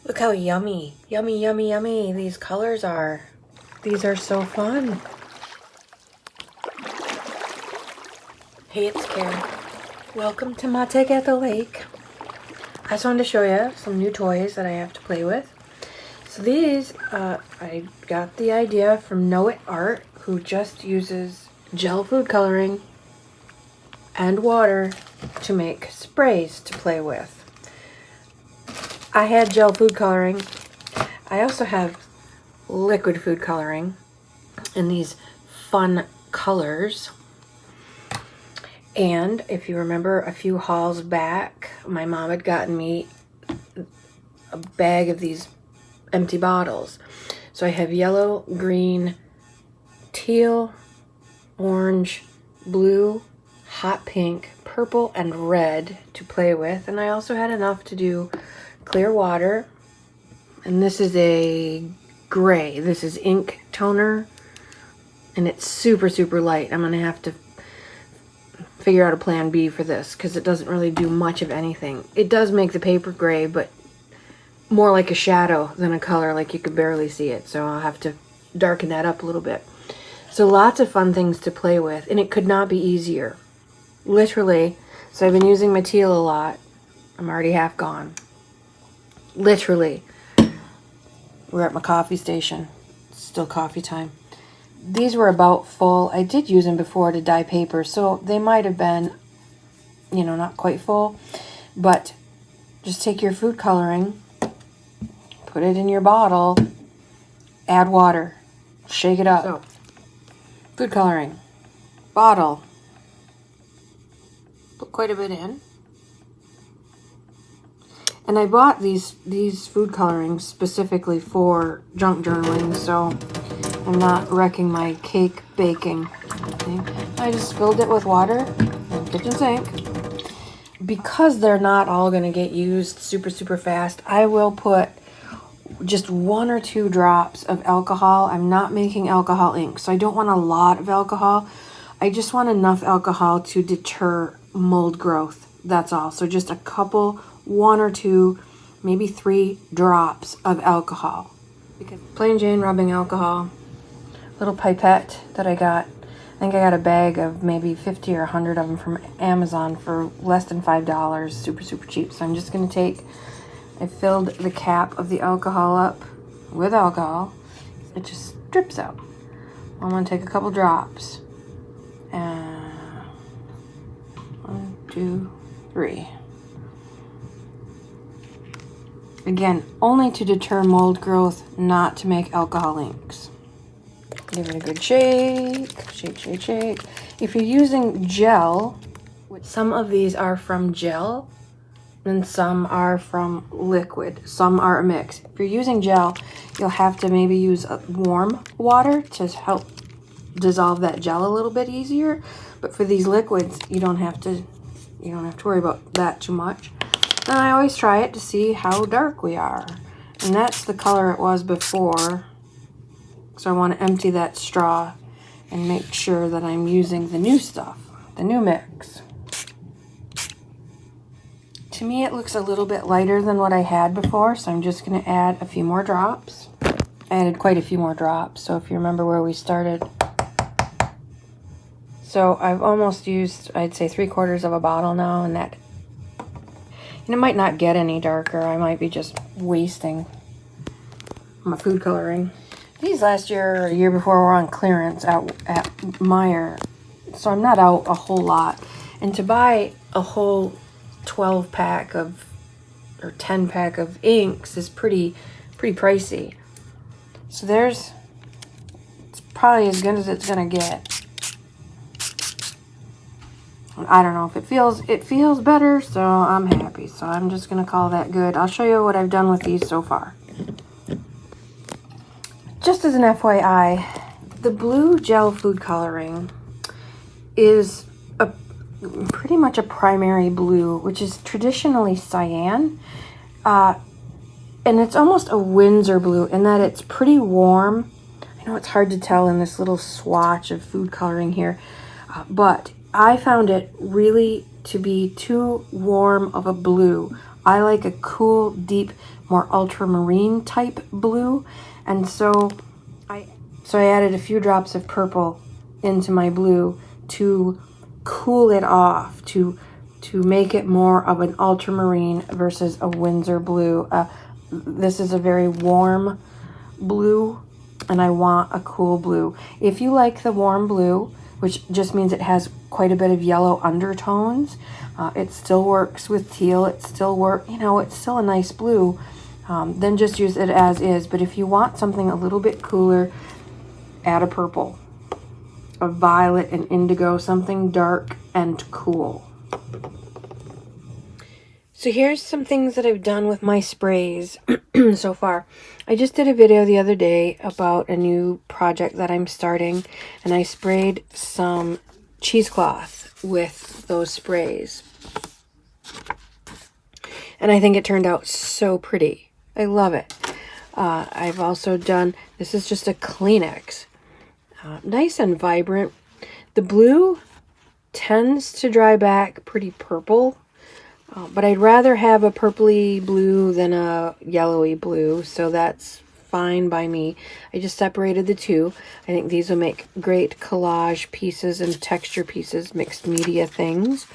Look how yummy these colors are. These are so fun. Hey, it's Karen. Welcome to my take at the lake. I just wanted to show you some new toys that I have to play with. So these, I got the idea from Know It Art, who just uses gel food coloring and water to make sprays to play with. I had gel food coloring. I also have liquid food coloring in these fun colors. And if you remember a few hauls back, my mom had gotten me a bag of these empty bottles. So I have yellow, green, teal, orange, blue, hot pink, purple, and red to play with. And I also had enough to do clear water. And this is a gray. This is ink toner. And it's super, super light. I'm going to have to figure out a plan B for this because it doesn't really do much of anything. It does make the paper gray, but more like a shadow than a color, like you could barely see it. So I'll have to darken that up a little bit. So lots of fun things to play with, and it could not be easier. Literally. So I've been using my teal a lot. I'm already half gone. Literally. We're at my coffee station. It's still coffee time. These were about full. I did use them before to dye paper, so they might have been, you know, not quite full. But just take your food coloring, put it in your bottle, add water, shake it up. So, food coloring, bottle, put quite a bit in. And I bought these food colorings specifically for junk journaling, so I'm not wrecking my cake baking. Okay. I just filled it with water in the kitchen sink. Because they're not all going to get used super, super fast, I will put just 1 or 2 drops of alcohol. I'm not making alcohol ink, so I don't want a lot of alcohol. I just want enough alcohol to deter mold growth. That's all. So just a couple, 1 or 2, maybe 3 drops of alcohol. Because plain Jane rubbing alcohol. Little pipette that I got. I think I got a bag of maybe 50 or 100 of them from Amazon for less than $5. Super, super cheap. So I'm just going to take, I filled the cap of the alcohol up with alcohol. It just drips out. I'm going to take a couple drops. 1, 2, 3. Again, only to deter mold growth, not to make alcohol inks. Give it a good shake, shake, shake, shake. If you're using gel, some of these are from gel and some are from liquid. Some are a mix. If you're using gel, you'll have to maybe use warm water to help dissolve that gel a little bit easier. But for these liquids, you don't have to worry about that too much. And I always try it to see how dark we are. And that's the color it was before. So I want to empty that straw and make sure that I'm using the new stuff, the new mix. To me, it looks a little bit lighter than what I had before, so I'm just going to add a few more drops. I added quite a few more drops, so if you remember where we started. So I've almost used, I'd say 3/4 of a bottle now, and it might not get any darker. I might be just wasting my food coloring. These last year or the year before were on clearance at Meijer, so I'm not out a whole lot. And to buy a whole 12-pack of, or 10-pack of inks is pretty pricey. So it's probably as good as it's gonna get. I don't know if it feels better, so I'm happy. So I'm just gonna call that good. I'll show you what I've done with these so far. Just as an FYI, the blue gel food coloring is pretty much a primary blue, which is traditionally cyan. And it's almost a Windsor blue in that it's pretty warm. I know it's hard to tell in this little swatch of food coloring here, but I found it really to be too warm of a blue. I like a cool, deep, more ultramarine type blue. And so I added a few drops of purple into my blue to cool it off, to make it more of an ultramarine versus a Windsor blue. This is a very warm blue, and I want a cool blue. If you like the warm blue, which just means it has quite a bit of yellow undertones, it still works with teal. It still it's still a nice blue. Then just use it as is. But if you want something a little bit cooler, add a purple, a violet, and indigo, something dark and cool. So here's some things that I've done with my sprays so far. I just did a video the other day about a new project that I'm starting, and I sprayed some cheesecloth with those sprays. And I think it turned out so pretty. I love it. I've also done, this is just a Kleenex. Nice and vibrant. The blue tends to dry back pretty purple. But I'd rather have a purpley blue than a yellowy blue, so that's fine by me. I just separated the two. I think these will make great collage pieces and texture pieces, mixed media things.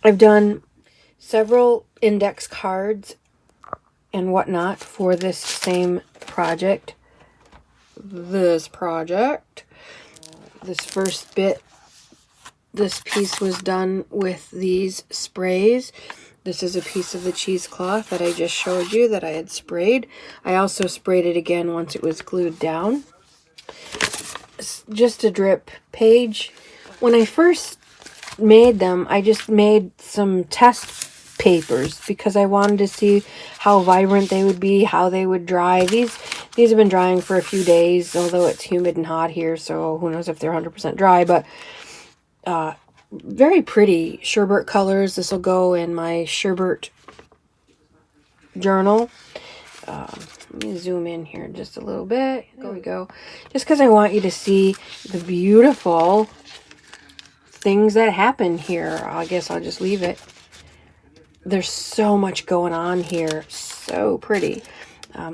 I've done several index cards and whatnot for this same project. This first bit, this piece was done with these sprays. This is a piece of the cheesecloth that I just showed you that I had sprayed. I also sprayed it again once it was glued down. Just a drip page. When I first made them, I just made some test papers because I wanted to see how vibrant they would be, how they would dry. These have been drying for a few days, although it's humid and hot here, so who knows if they're 100% dry, but very pretty sherbet colors. This will go in my sherbet journal. Let me zoom in here just a little bit. There we go. Just because I want you to see the beautiful things that happen here. I guess I'll just leave it. There's so much going on here. So pretty.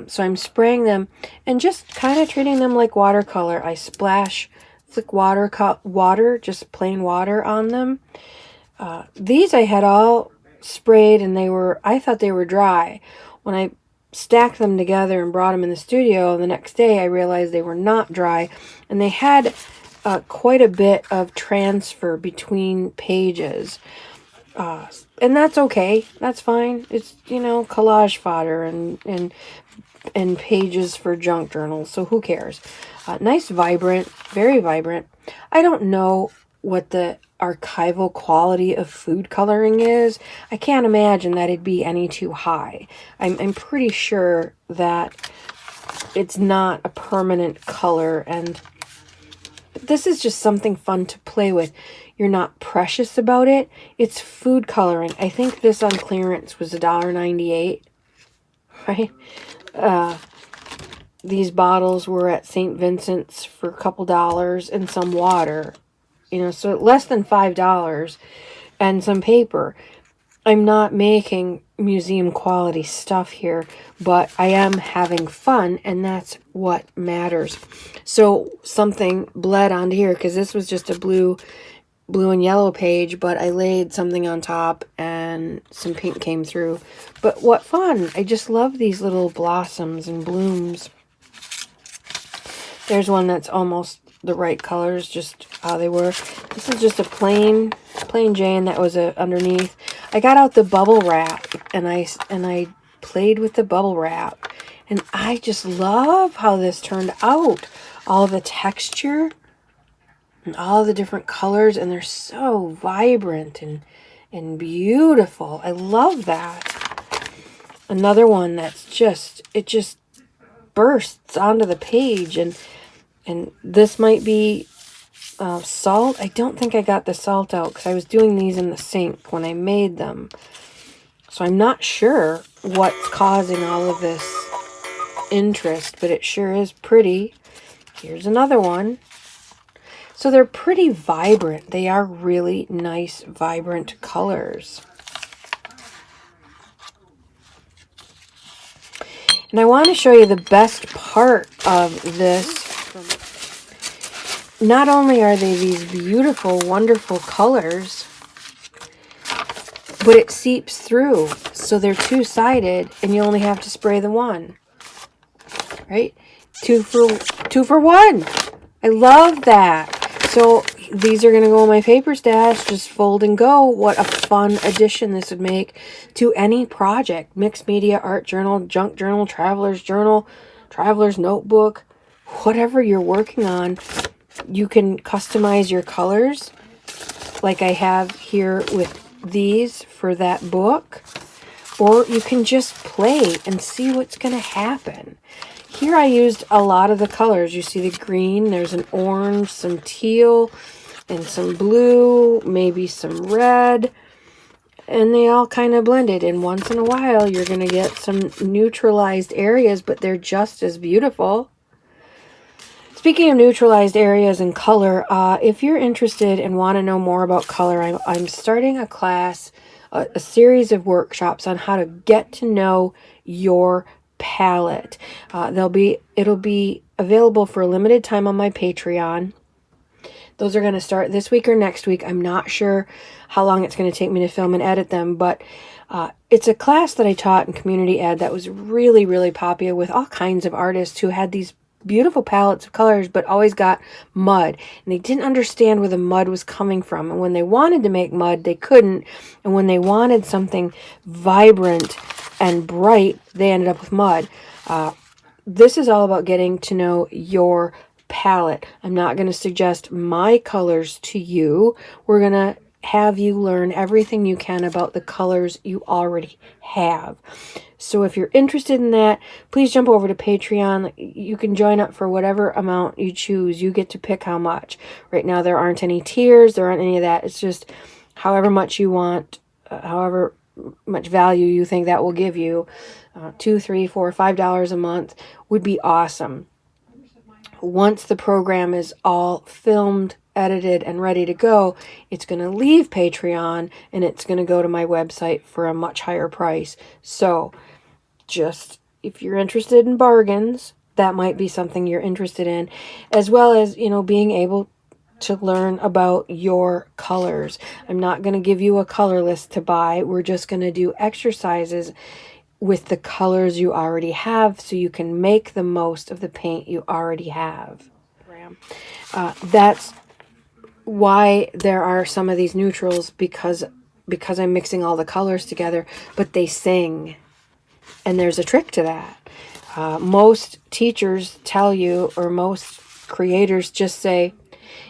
So I'm spraying them and just kind of treating them like watercolor. I splash flick water, just plain water on them. These I had all sprayed and I thought they were dry. When I stacked them together and brought them in the studio the next day, I realized they were not dry, and they had quite a bit of transfer between pages. And that's okay. That's fine. It's, collage fodder and pages for junk journals, so who cares? Nice, vibrant, very vibrant. I don't know what the archival quality of food coloring is. I can't imagine that it'd be any too high. I'm pretty sure that it's not a permanent color, and this is just something fun to play with. You're not precious about it. It's food coloring. I think this on clearance was $1.98, right? These bottles were at St. Vincent's for a couple dollars and some water, so less than $5 and some paper. I'm not making museum quality stuff here, but I am having fun, and that's what matters. So something bled onto here because this was just a blue and yellow page, but I laid something on top and some pink came through. But what fun. I just love these little blossoms and blooms. There's one that's almost the right colors, just how they were. This is just a plain Jane that was underneath. I got out the bubble wrap and I played with the bubble wrap, and I just love how this turned out. All the texture and all the different colors, and they're so vibrant and beautiful. I love that. Another one that's just bursts onto the page, and this might be salt. I don't think I got the salt out because I was doing these in the sink when I made them. So I'm not sure what's causing all of this interest, but it sure is pretty. Here's another one. So they're pretty vibrant. They are really nice, vibrant colors. And I want to show you the best part of this. Not only are they these beautiful, wonderful colors, but it seeps through. So they're two-sided, and you only have to spray the one. Right? Two for one. I love that. So these are going to go in my paper stash. Just fold and go. What a fun addition this would make to any project. Mixed media, art journal, junk journal, traveler's journal, traveler's notebook, whatever you're working on. You can customize your colors like I have here with these for that book. Or you can just play and see what's going to happen. Here I used a lot of the colors. You see the green, there's an orange, some teal, and some blue, maybe some red. And they all kind of blended. And once in a while, you're going to get some neutralized areas, but they're just as beautiful. Speaking of neutralized areas and color, if you're interested and want to know more about color, I'm starting a class, a series of workshops on how to get to know your palette. It'll be available for a limited time on my Patreon. Those are going to start this week or next week. I'm not sure how long it's going to take me to film and edit them, but it's a class that I taught in community ed that was really, really popular with all kinds of artists who had these beautiful palettes of colors, but always got mud. And they didn't understand where the mud was coming from. And when they wanted to make mud, they couldn't. And when they wanted something vibrant and bright, they ended up with mud. This is all about getting to know your palette. I'm not going to suggest my colors to you. We're going to have you learn everything you can about the colors you already have. So if you're interested in that, please jump over to Patreon. You can join up for whatever amount you choose. You get to pick how much. Right now there aren't any tiers. There aren't any of that. It's just however much you want, however much value you think that will give you. $2, $3, $4, $5 a month would be awesome. Once the program is all filmed, edited, and ready to go, it's going to leave Patreon and it's going to go to my website for a much higher price. So just if you're interested in bargains, that might be something you're interested in, as well as, being able to learn about your colors. I'm not going to give you a color list to buy. We're just going to do exercises with the colors you already have so you can make the most of the paint you already have. That's why there are some of these neutrals, because I'm mixing all the colors together, but they sing. And there's a trick to that. Most teachers tell you, or most creators just say,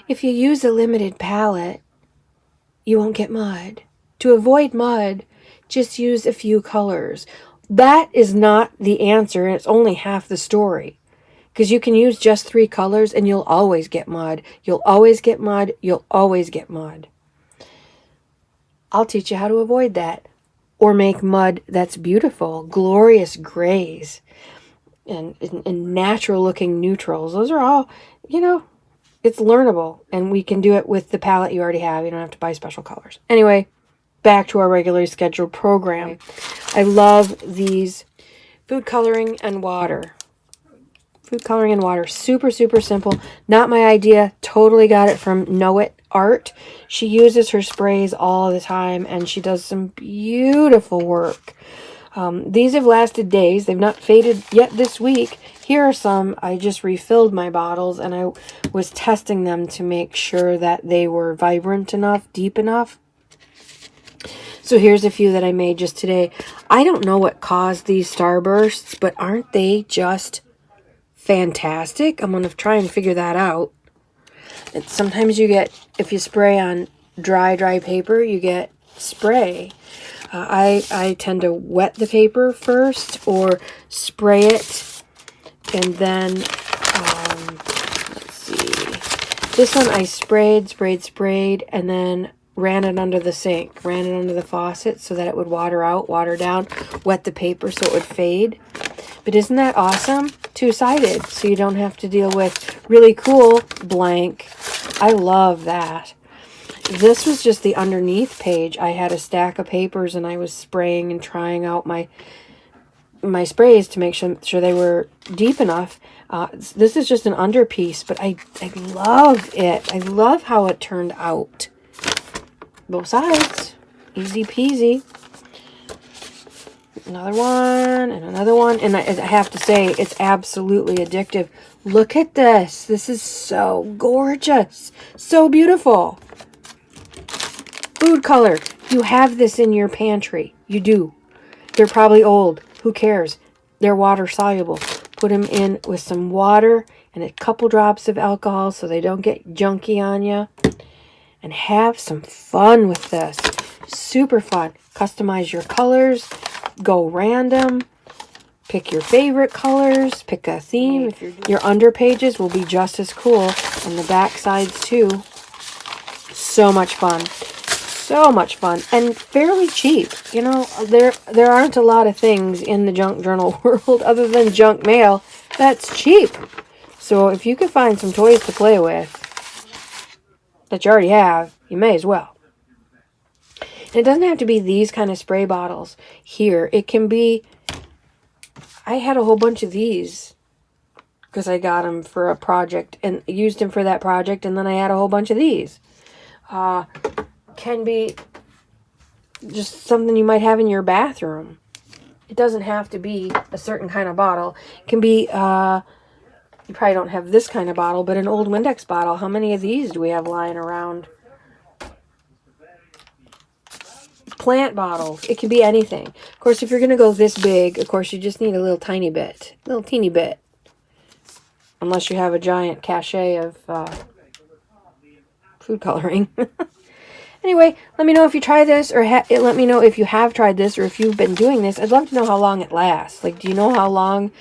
if you use a limited palette, you won't get mud. To avoid mud, just use a few colors. That is not the answer, and it's only half the story. Because you can use just 3 colors and you'll always get mud. You'll always get mud. You'll always get mud. I'll teach you how to avoid that. Or make mud that's beautiful, glorious grays, and natural looking neutrals. Those are all, it's learnable. And we can do it with the palette you already have. You don't have to buy special colors. Anyway, back to our regularly scheduled program. I love these food coloring and water. Food coloring and water. Super, super simple. Not my idea. Totally got it from Know It Art. She uses her sprays all the time, and she does some beautiful work. These have lasted days. They've not faded yet this week. Here are some. I just refilled my bottles, and I was testing them to make sure that they were vibrant enough, deep enough. So here's a few that I made just today. I don't know what caused these starbursts, but aren't they just fantastic? I'm going to try and figure that out. Sometimes you get, if you spray on dry paper, you get spray. I tend to wet the paper first or spray it, and then, let's see. This one I sprayed, and then ran it under the sink, ran it under the faucet so that it would water out, water down, wet the paper so it would fade. But isn't that awesome? Two-sided, so you don't have to deal with really cool blank. I love that. This was just the underneath page. I had a stack of papers and I was spraying and trying out my my sprays to make sure they were deep enough. This is just an underpiece, but I love it. I love how it turned out. Both sides. Easy peasy. Another one and another one. And I have to say, it's absolutely addictive. Look at this. This is so gorgeous. So beautiful. Food color. You have this in your pantry. You do. They're probably old. Who cares? They're water soluble. Put them in with some water and a couple drops of alcohol so they don't get junky on you. And have some fun with this. Super fun. Customize your colors. Go random. Pick your favorite colors. Pick a theme. Your under pages will be just as cool. And the back sides too. So much fun. So much fun. And fairly cheap. You know, there aren't a lot of things in the junk journal world other than junk mail that's cheap. So if you can find some toys to play with that you already have, you may as well. And it doesn't have to be these kind of spray bottles here. It can be, I had a whole bunch of these because I got them for a project and used them for that project, and then I had a whole bunch of these. Can be just something you might have in your bathroom. It doesn't have to be a certain kind of bottle. It can be, you probably don't have this kind of bottle, but an old Windex bottle. How many of these do we have lying around? Plant bottles. It can be anything. Of course, if you're going to go this big, of course, you just need a little tiny bit. A little teeny bit. Unless you have a giant cachet of food coloring. Anyway, let me know if you try this, or let me know if you have tried this, or if you've been doing this. I'd love to know how long it lasts. Like, do you know how long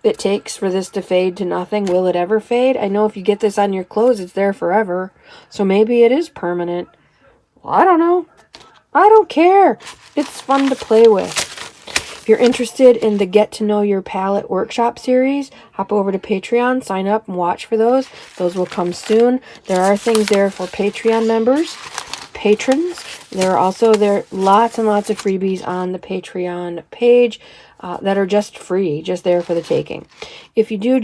it takes for this to fade to nothing? Will it ever fade? I know if you get this on your clothes, it's there forever. So maybe it is permanent. Well, I don't know. I don't care. It's fun to play with. If you're interested in the Get to Know Your Palette workshop series, hop over to Patreon, sign up, and watch for those. Those will come soon. There are things there for Patreon members, patrons. There are lots and lots of freebies on the Patreon page that are just free, just there for the taking. If you do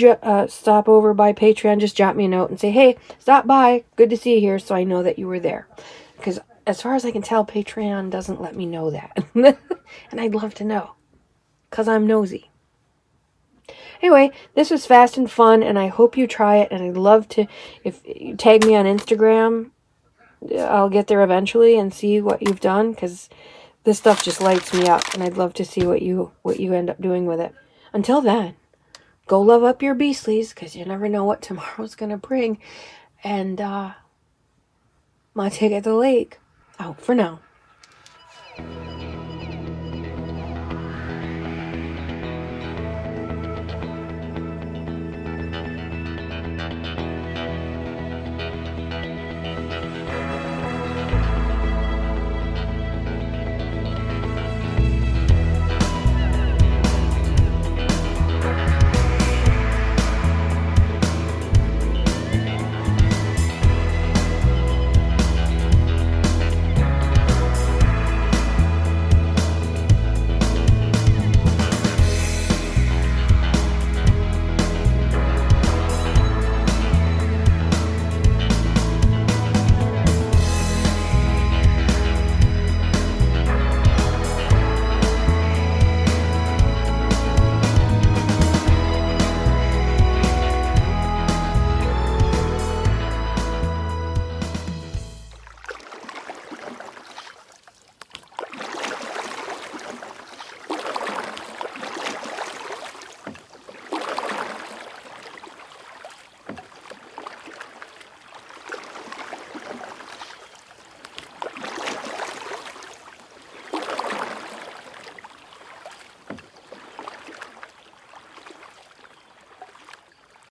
stop over by Patreon, just jot me a note and say, hey, stop by. Good to see you here, so I know that you were there. Because as far as I can tell, Patreon doesn't let me know that. And I'd love to know. Because I'm nosy. Anyway, this was fast and fun, and I hope you try it. And I'd love to, if you tag me on Instagram, I'll get there eventually and see what you've done. Because this stuff just lights me up. And I'd love to see what you end up doing with it. Until then, go love up your beastlies. Because you never know what tomorrow's going to bring. And my take at the lake. Out for now.